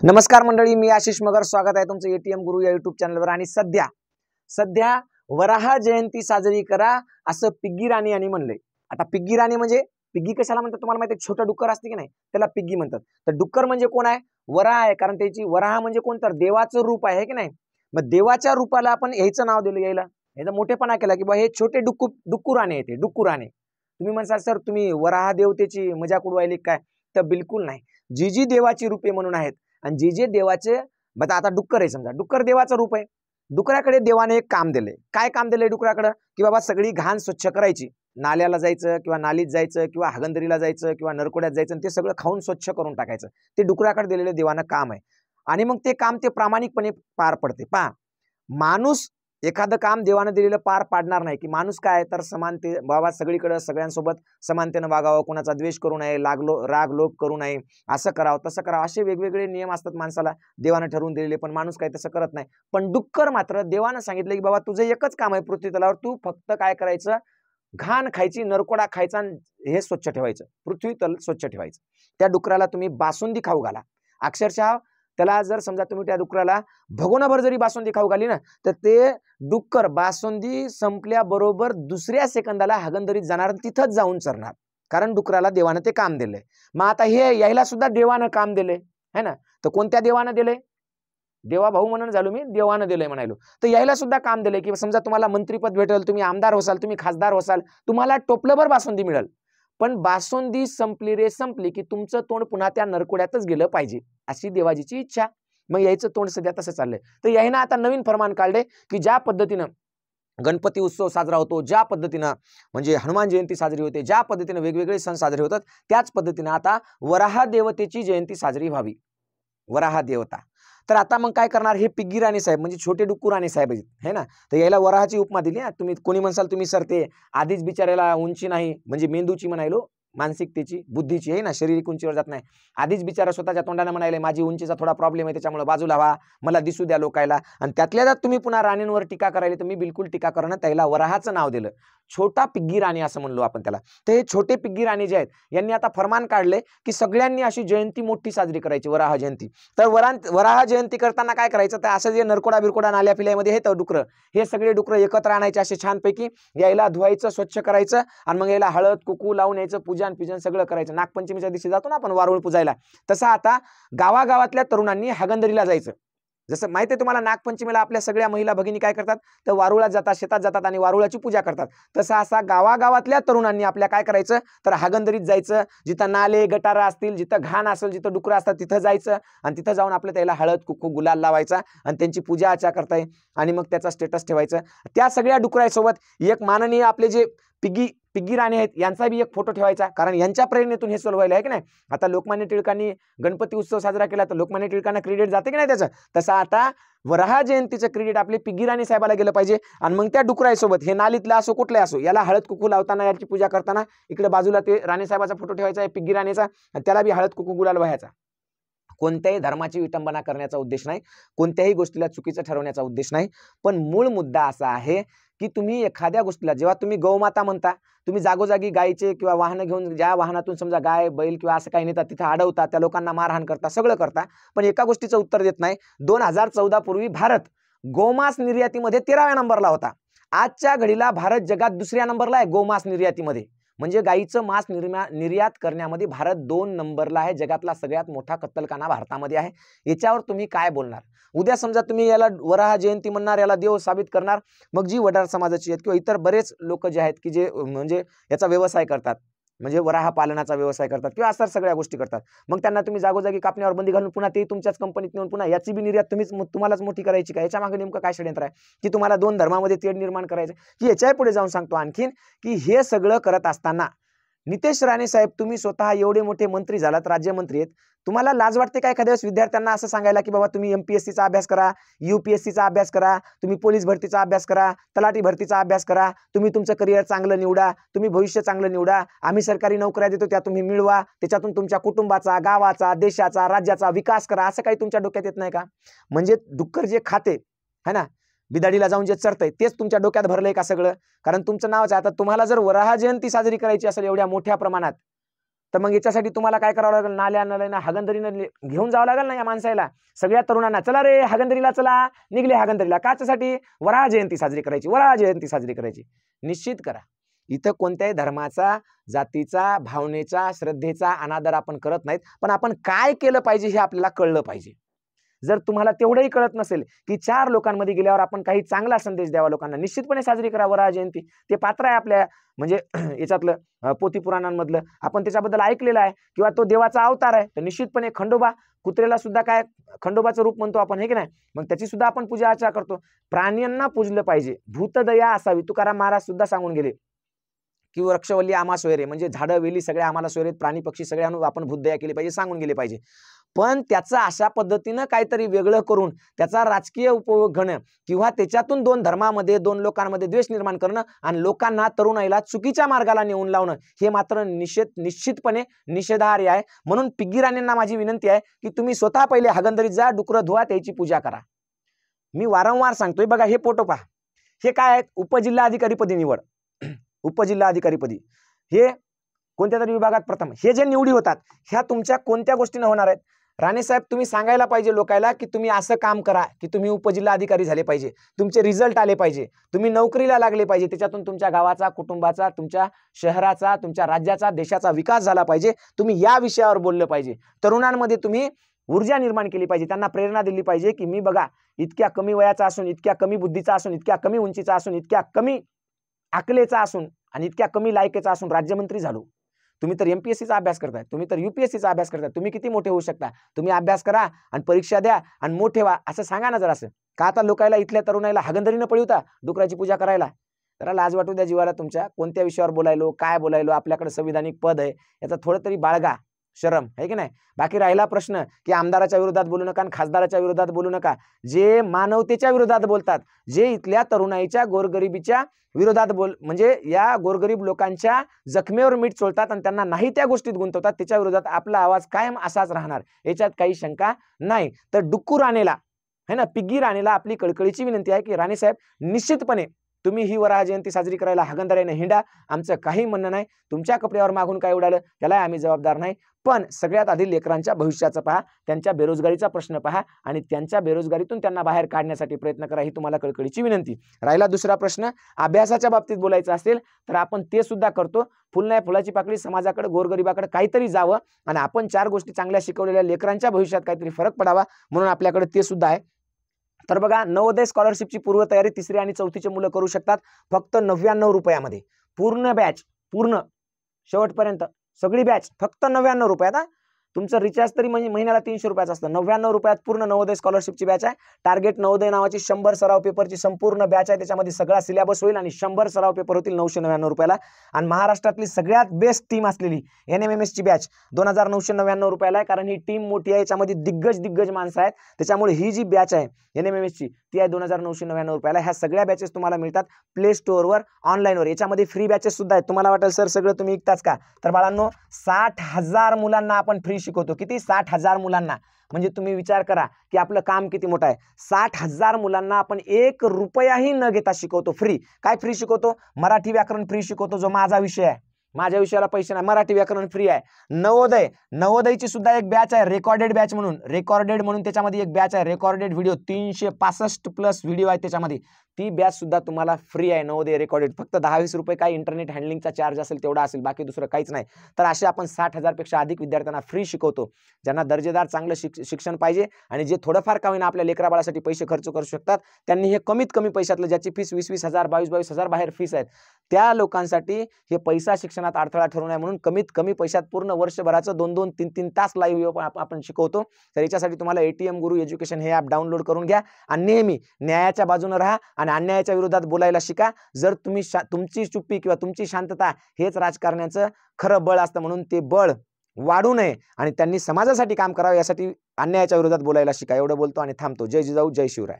नमस्कार मंडळी, मी आशिष मगर. स्वागत आहे तुमचं एटीएम गुरु या युट्यूब चॅनलवर. आणि सध्या वराह जयंती साजरी करा असं पिग्गी राणी यांनी म्हणलंय. आता पिग्गी राणी म्हणजे पिग्गी कशाला म्हणतात तुम्हाला माहिती आहे? छोटं डुक्कर असते की नाही, त्याला पिग्गी म्हणतात. तर डुक्कर म्हणजे कोण आहे? वराह आहे. कारण त्याची वराह म्हणजे कोण? तर देवाचं रूप आहे की नाही. मग देवाच्या रूपाला आपण ह्याचं नाव दिलं, यायला ह्याचा मोठेपणा केला की बा हे छोटे डुक्कू राणे येते. डुक्कू राणे तुम्ही म्हणसाल सर तुम्ही वराह देवतेची मजाक उडवायली काय? तर बिलकुल नाही. जी देवाची रूपे म्हणून आहेत आणि जे देवाचे, बघा आता डुक्कर आहे, समजा डुक्कर देवाचं रूप आहे. डुकराकडे देवाने एक काम दिले. काय काम दिलंय डुकराकडे? की बाबा सगळी घाण स्वच्छ करायची. नाल्याला जायचं किंवा नालीत जायचं किंवा हागंदरीला जायचं किंवा नरकोड्यात जायचं आणि ते सगळं खाऊन स्वच्छ करून टाकायचं. ते डुकराकडे दिलेलं देवानं काम आहे. आणि मग ते काम ते प्रामाणिकपणे पार पडते. पहा, माणूस एखादं काम देवानं दिलेलं पार पाडणार नाही. की माणूस काय तर समानते, बाबा सगळीकडे सगळ्यांसोबत समानतेनं वागावं, कोणाचा द्वेष करू नये, राग लोभ करू नये, असं करावं तसं करावं, असे वेगवेगळे नियम असतात माणसाला देवानं ठरवून दिलेले. पण माणूस काय तसं करत नाही. पण डुक्कर मात्र देवानं सांगितलं की बाबा तुझं एकच काम आहे पृथ्वी तलावर, तू फक्त काय करायचं? घाण खायची, नरकोडा खायचा, हे स्वच्छ ठेवायचं, पृथ्वी तल स्वच्छ ठेवायचं. त्या डुकराला तुम्ही बासुंदी खाऊ घाला. अक्षरशः त्याला जर समजा तुम्ही त्या डुकराला भगोनाभर जरी बासुंदी खाऊ घाली ना, तर ते डुक्कर बासुंदी संपल्याबरोबर दुसऱ्या सेकंदाला हागंदरीत जाणार, तिथंच जाऊन चरणार. कारण डुकराला देवानं ते काम दिलंय. मग आता हे यायला सुद्धा देवानं काम दिलंय है ना. तर कोणत्या देवानं दिलंय? देवा भाऊ म्हणून झालो मी, देवानं दिलंय म्हणायलो. तर यायला सुद्धा काम दिलंय की समजा तुम्हाला मंत्रीपद भेटेल, तुम्ही आमदार होसाल, तुम्ही खासदार होसाल, तुम्हाला टोपलभर बासुंदी मिळेल. पण बासुंदी संपली रे संपली की तुमचं तोंड पुन्हा त्या नरकोड्यातच गेलं पाहिजे, अशी देवाजीची इच्छा. मग यायचं तोंड सध्या तसं चाललंय. तर यायनं आता नवीन फरमान काढले की ज्या पद्धतीनं गणपती उत्सव साजरा होतो, ज्या पद्धतीनं म्हणजे हनुमान जयंती साजरी होते, ज्या पद्धतीनं वेगवेगळे सण साजरे होतात, त्याच पद्धतीनं आता वराह देवतेची जयंती साजरी व्हावी. वराह देवता. तर आता मग काय करणार? हे पिग्गी राणी साहेब म्हणजे छोटे डुक्कू राणी साहेब आहे ना. तर याला वराहाची उपमा दिली. तुम्ही कोणी म्हणसाल तुम्ही सर ते आधीच बिचाऱ्याला उंची नाही, म्हणजे मेंदूची म्हणायलो, मानसिकतेची बुद्धीची आहे ना, शारीरिक उंचीवर जात नाही. आधीच बिचारा स्वतःच्या तोंडाने म्हणाले माझी उंचीचा थोडा प्रॉब्लेम आहे, त्याच्यामुळे बाजूला व्हा, मला दिसू द्या लोकायला. आणि त्यातल्या त्यात तुम्ही पुन्हा राणींवर टीका करायला, तर मी बिलकुल टीका करणं. त्याला वराहाचं नाव दिलं, छोटा पिग्गी राणी असं म्हणलो आपण त्याला. तर हे छोटे पिग्गी राणी जे आहेत यांनी आता फरमान काढले की सगळ्यांनी अशी जयंती मोठी साजरी करायची, वराह जयंती. तर वराह जयंती करताना काय करायचं? तर असं जे नरकोडा बिरकोडा नाल्या फिल्यामध्ये हे तर डुकरं, हे सगळे डुकरं एकत्र आणायचे, असे छानपैकी यायला धुवायचं, स्वच्छ करायचं आणि मग यायला हळद कुकू लावून यायचं, पूजन सगळं करायचं. नागपंचमीच्या दिवशी जातो ना आपण वारुळ पूजायला, तसं आता गावागावातल्या तरुणांनी हागंदरीला जायचं. जसं माहिती आहे तुम्हाला, नागपंचमीला आपल्या सगळ्या महिला भगिनी काय करतात? तर वारुळात जातात, शेतात जातात आणि वारुळाची पूजा करतात. तसं असा गावागावातल्या तरुणांनी आपल्या काय करायचं? तर हागंदरीत जायचं. जिथं नाले गटारा असतील, जिथं घाण असेल, जिथं डुकरं असतात, तिथं जायचं आणि तिथं जाऊन आपल्या त्याला हळद कुकू गुलाल लावायचा आणि त्यांची पूजा अर्चा करताय आणि मग त्याचा स्टेटस ठेवायचं. त्या सगळ्या डुकरांसोबत एक माननीय आपले जे पिग्गी राणी आहेत यांचा बी एक फोटो ठेवायचा. कारण यांच्या प्रेरणेतून हे सोलवायला आहे की नाही. आता लोकमान्य टिळकांनी गणपती उत्सव साजरा केला तर लोकमान्य टिळकांना क्रेडिट जाते की नाही त्याचं, तसं आता वराह जयंतीचं क्रेडिट आपले पिग्गी राणी साहेबाला गेलं पाहिजे. आणि मग त्या डुकराईसोबत हे नालीतलं असो कुठले असो, याला हळद कुकू लावताना, याची पूजा करताना इकडे बाजूला ते राणी साहेबाचा फोटो ठेवायचा आहे, पिग्गी राणीचा, आणि त्याला बी हळद कुकू गुलाल व्हायचा. कोणत्याही धर्माची विटंबना करण्याचा उद्देश नाही, कोणत्याही गोष्टीला चुकीचं ठरवण्याचा उद्देश नाही. पण मूळ मुद्दा असा आहे की तुम्ही एखाद्या गोष्टीला, जेव्हा तुम्ही गौमाता म्हणता, तुम्ही जागोजागी गायचे किंवा वाहनं घेऊन ज्या वाहनातून समजा गाय बैल किंवा असं काही नेतात, तिथं अडवता, त्या लोकांना मारहाण करता, सगळं करता, पण एका गोष्टीचं उत्तर देत नाही. 2014 पूर्वी भारत गोमांस निर्यातीमध्ये 13व्या नंबरला होता. आजच्या घडीला भारत जगात 2ऱ्या नंबरला आहे गोमांस निर्यातीमध्ये. म्हणजे गाईचं मांस निर्यात करण्यामध्ये भारत 2 नंबरला आहे. जगातला सगळ्यात मोठा कत्तलखाना भारतामध्ये आहे. याच्यावर तुम्ही काय बोलणार? उद्या समजा तुम्ही याला वराह जयंती म्हणणार, याला देव साबित करणार, मग जी वडार समाजाची आहेत किंवा इतर बरेच लोक जे आहेत की जे म्हणजे याचा व्यवसाय करतात, म्हणजे वराह पालनाचा व्यवसाय करतात किंवा असं सगळ्या गोष्टी करतात, मग त्यांना तुम्ही जागोजागी कापण्यावर बंदी घालून पुन्हा ते तुमच्याच कंपनीत नेऊन पुन्हा याची बी निर्यात तुम्हालाच मोठी करायची का? याच्या मागे नेमकं काय षडयंत्र आहे? की तुम्हाला 2 धर्मामध्ये तेढ निर्माण करायचं? की याच्या पुढे जाऊन सांगतो आणखीन की हे सगळं करत असताना नितेश राणे साहेब, तुम्ही स्वतः एवढे मोठे मंत्री झालात, राज्यमंत्री आहेत, तुम्हाला लाज वाटते का एखाद्या वेळेस विद्यार्थ्यांना असं सांगायला की बाबा तुम्ही MPSCचा अभ्यास करा, UPSCचा अभ्यास करा, तुम्ही पोलीस भरतीचा अभ्यास करा, तलाठी भरतीचा अभ्यास करा, तुम्ही तुमचं करिअर चांगलं निवडा, तुम्ही भविष्य चांगलं निवडा, आम्ही सरकारी नोकऱ्या देतो त्या तुम्ही मिळवा, त्याच्यातून तुमच्या कुटुंबाचा, गावाचा, देशाचा, राज्याचा विकास करा, असं काही तुमच्या डोक्यात येत नाही का? म्हणजे डुक्कर जे खाते है ना, बिदाडीला जाऊन जे चरतंय तेच तुमच्या डोक्यात भरलंय का सगळं? कारण तुमचं नावच आहे. आता तुम्हाला जर वराह जयंती साजरी करायची असेल एवढ्या मोठ्या प्रमाणात, तर मग याच्यासाठी तुम्हाला काय करावं लागेल, नाल्या हागंदरीनं घेऊन जावं लागेल ना या माणसाला, सगळ्या तरुणांना, चला रे हागंदरीला चला, निघले हागंदरीला. काच्यासाठी, वराह जयंती साजरी करायची, वराह जयंती साजरी करायची. निश्चित करा. इथं कोणत्याही धर्माचा, जातीचा, भावनेचा, श्रद्धेचा अनादर आपण करत नाहीत, पण आपण काय केलं पाहिजे हे आपल्याला कळलं पाहिजे. जर तुम्हाला तेवढंही कळत नसेल की 4 लोकांमध्ये गेल्यावर आपण काही चांगला संदेश द्यावा लोकांना, निश्चितपणे साजरी करा वराह जयंती. ते पात्र आहे आपल्या म्हणजे याच्यातलं पोथी पुराणांमधलं, आपण त्याच्याबद्दल ऐकलेलं आहे, किंवा तो देवाचा अवतार आहे. तर निश्चितपणे खंडोबा, कुत्र्याला सुद्धा काय खंडोबाचं रूप म्हणतो आपण, हे की नाही, मग त्याची सुद्धा आपण पूजा अर्चा करतो. प्राण्यांना पूजलं पाहिजे, भूतदया असावी. तुकाराम महाराज सुद्धा सांगून गेले की वृक्षवल्ली आम्हा सोयरे, म्हणजे झाडं वेली सगळ्या आम्हाला सोयरेत, प्राणी पक्षी सगळ्यांना आपण भूतदया केली पाहिजे, सांगून गेले पाहिजे. पण त्याचं अशा पद्धतीनं काहीतरी वेगळं करून त्याचा राजकीय उपयोग घेणं, किंवा त्याच्यातून 2 धर्मामध्ये, 2 लोकांमध्ये द्वेष निर्माण करणं आणि लोकांना, तरुणाईला चुकीच्या मार्गाला नेऊन लावणं, हे मात्र निश्चितपणे निषेधार्ह आहे. म्हणून पिग्गी राणींना माझी विनंती आहे की तुम्ही स्वतः पहिले हागंदरीत जा, डुकरं धुवा, त्याची पूजा करा. मी वारंवार सांगतोय, बघा हे फोटो पहा, हे काय आहे, उपजिल्हाधिकारीपदी निवड. उपजिल्हाधिकारीपदी हे कोणत्या तरी विभागात प्रथम, हे जे निवडी होतात ह्या तुमच्या कोणत्या गोष्टीने होणार आहेत? राणेसाहेब, तुम्ही सांगायला पाहिजे लोकांना की तुम्ही असं काम करा की तुम्ही उपजिल्हाधिकारी झाले पाहिजे, तुमचे रिझल्ट आले पाहिजे, तुम्ही नोकरीला लागले पाहिजे, त्याच्यातून तुमच्या गावाचा, कुटुंबाचा, तुमच्या शहराचा, तुमच्या राज्याचा, देशाचा विकास झाला पाहिजे. तुम्ही या विषयावर बोललं पाहिजे. तरुणांमध्ये तुम्ही ऊर्जा निर्माण केली पाहिजे, त्यांना प्रेरणा दिली पाहिजे की मी बघा इतक्या कमी वयाचा असून, इतक्या कमी बुद्धीचा असून, इतक्या कमी उंचीचा असून, इतक्या कमी अकलेचा असून आणि इतक्या कमी लायकीचा असून राज्यमंत्री झालो. तुम्ही तर MPSCचा अभ्यास करताय, तुम्ही तर UPSCचा अभ्यास करताय, तुम्ही किती मोठे होऊ शकता? तुम्ही अभ्यास करा आणि परीक्षा द्या आणि मोठे व्हा, असं सांगा ना जरासं. का आता लोकायला, इथल्या तरुणाईला हागंदरीनं पळवता डुकराची पूजा करायला? जरा लाज वाटू द्या जीवाला तुमच्या. कोणत्या विषयावर बोलायलो, काय बोलायलो, आपल्याकडे संविधानिक पद आहे, याचा थोडं तरी बाळगा शरम, आहे की नाही? बाकी राहिला प्रश्न की आमदाराच्या विरोधात बोलू नका आणि खासदाराच्या विरोधात बोलू नका. जे मानवतेच्या विरोधात बोलतात, जे इथल्या तरुणाईच्या, गोरगरिबीच्या विरोधात म्हणजे या गोरगरीब लोकांच्या जखमेवर मीठ चोळतात आणि त्यांना नाही त्या गोष्टीत गुंतवतात, त्याच्या विरोधात आपला आवाज कायम असाच राहणार, याच्यात काही शंका नाही. तर डुक्कू राणेला, है ना, पिग्गी राणेला आपली कळकळीची विनंती आहे की राणेसाहेब, निश्चितपणे तुम्ही ही वराह जयंती साजरी करायला हागंदरीने हिंडा, आमचं काही म्हणणं नाही. तुमच्या कपड्यावर मागून काय उडालं त्याला आम्ही जबाबदार नाही. पण सगळ्यात आधी लेकरांच्या भविष्याचं पहा, त्यांच्या बेरोजगारीचा प्रश्न पहा आणि त्यांच्या बेरोजगारीतून त्यांना बाहेर काढण्यासाठी प्रयत्न करा, ही तुम्हाला कळकळीची विनंती. राहिला दुसरा प्रश्न, अभ्यासाच्या बाबतीत बोलायचं असेल तर आपण ते सुद्धा करतो. फुल नाही फुलाची पाकळी, समाजाकडे, गोरगरिबाकडे काहीतरी जावं आणि आपण 4 गोष्टी चांगल्या शिकवलेल्या लेकरांच्या भविष्यात काहीतरी फरक पडावा, म्हणून आपल्याकडे ते सुद्धा आहे. तर बघा, नवोदय स्कॉलरशिपची पूर्वतयारी 3री आणि 4थीचे मुलं करू शकतात फक्त 99 रुपयामध्ये. पूर्ण बॅच, पूर्ण शेवटपर्यंत सगळी बॅच फक्त 99 रुपयात. तुमचं रिचार्ज तरी म्हणजे महिन्याला 300 रुपयाचं असतं. 99 रुपयात पूर्ण नवोदय स्कॉलरशिपची बॅच आहे. टार्गेट नवोदय नावाची 100 सराव पेपरची संपूर्ण बॅच आहे. त्याच्यामध्ये सगळा सिलेबस होईल आणि 100 सराव पेपर होतील 999 रुपयाला. आणि महाराष्ट्रातली सगळ्यात बेस्ट टीम असलेली NMMSची बॅच 2999 रुपयाला आहे, कारण ही टीम मोठी आहे, याच्यामध्ये दिग्गज माणसं आहेत. त्याच्यामुळे ही जी बॅच आहे NMMSची ती आहे 2999 रुपयाला. ह्या सगळ्या बॅचेस तुम्हाला मिळतात प्ले स्टोअरवर, ऑनलाईनवर. याच्यामध्ये फ्री बॅचेस सुद्धा आहेत. तुम्हाला वाटेल सर सगळं तुम्ही ऐकताच का? तर बाळांनो, 60,000 मुलांना आपण फ्री शिकवतो. किती? 60,000 मुलांना. म्हणजे तुम्ही विचार करा की आपलं काम किती मोठं आहे. 60,000 मुलांना आपण 1 रुपयाही न घेता शिकवतो फ्री. काय फ्री शिकवतो? मराठी व्याकरण फ्री शिकवतो, जो माझा विषय आहे. माझ्या विषयाला पैसे नाही, मराठी व्याकरण फ्री आहे. नवोदयची सुद्धा एक बॅच आहे, रेकॉर्डेड बॅच म्हणून त्याच्यामध्ये एक बॅच आहे. रेकॉर्डेड व्हिडिओ 365+ व्हिडिओ आहेत त्याच्यामध्ये. ती बॅच सुद्धा तुम्हाला फ्री आहे, नवोदय रेकॉर्डेड. फक्त 10-20 रुपये काय इंटरनेट हँडलिंगचा चार्ज असेल तेवढा असेल, बाकी दुसरं काहीच नाही. तर असे आपण 60,000 पेक्षा अधिक विद्यार्थ्यांना फ्री शिकवतो, ज्यांना दर्जेदार चांगलं शिक्षण पाहिजे आणि जे थोडंफार का होईना आपल्या लेकराबाळासाठी पैसे खर्च करू शकतात. त्यांनी हे कमीत कमी पैशातलं, ज्याची फीस 20-20 हजार, 22-22 हजार बाहेर फीस आहेत, त्या लोकांसाठी हे पैसा शिक्षणात अडथळा ठरू नये म्हणून कमीत कमी पैशात पूर्ण वर्षभराचं 2-2, 3-3 तास लाईव्ह आपण शिकवतो. तर याच्यासाठी तुम्हाला ATM गुरु एज्युकेशन हे ॲप डाउनलोड करून घ्या आणि नेहमी न्यायाच्या बाजूने राहा आणि अन्यायाच्या विरोधात बोलायला शिका. जर तुम्ही तुमची चुप्पी किंवा तुमची शांतता हेच राजकारण्याचं खरं बळ असतं, म्हणून ते बळ वाढू नये आणि त्यांनी समाजासाठी काम करावं, यासाठी अन्यायाच्या विरोधात बोलायला शिका. एवढं बोलतो आणि थांबतो. जय जिजाऊ, जय शिवराय.